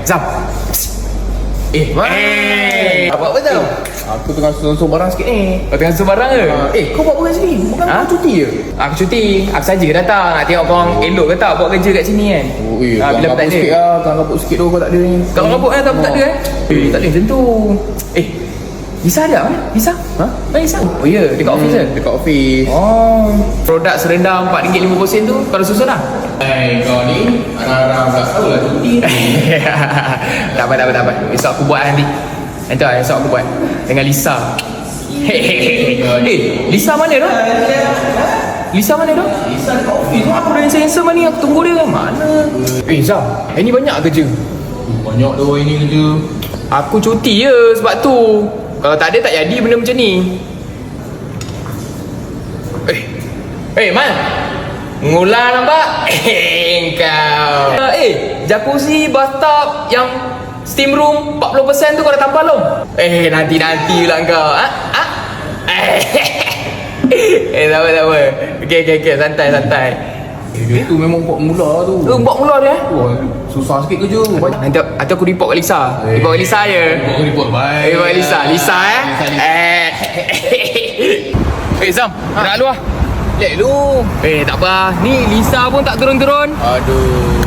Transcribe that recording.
Zam. Apa Zam? Aku tengah susun barang sikit ni. Kau tengah susun barang ke? Kau buat apa kat sini? Bukan kau cuti je? Aku cuti. Aku saja datang nak tengok korang elok ke tak buat kerja kat sini kan. Bila tak ada sikit lah. Kau kabut sikit tu kau tak ada ni. Kalau kabut tak ada tak boleh macam tu. Lisa ada mana? Lisa? Lisa? Oh ya, dekat office ke? Dekat office. Produk serendah RM4.50 tu kau dah susun dah? Kau ni arang-arang tak tahu lah cuti. Tak apa. Esok aku buat nanti. Nanti esok aku buat dengan Lisa. Lisa mana tu? Lisa mana tu? Lisa dekat office. Aku dah handsome ni, aku tunggu dia. Mana? Zam, ini banyak kerja. Banyak tu ini kerja. Aku cuti je sebab tu. Kalau tak ada tak jadi benda macam ni. Man, ngulang nampak? Kau. Jacuzzi, bathtub yang steam room 40% tu kau dah tambah belum? Nanti pula kau. Tak apa. Okay, santai. Itu memang buat mula tu. Buat mula dia. Susah sikit kerja. Nanti aku report kat Lisa. Report kat Lisa je. Report baik. Report kat Lisa Zam, nak keluar? Let lu. Tak apa. Ni Lisa pun tak turun-turun. Aduh.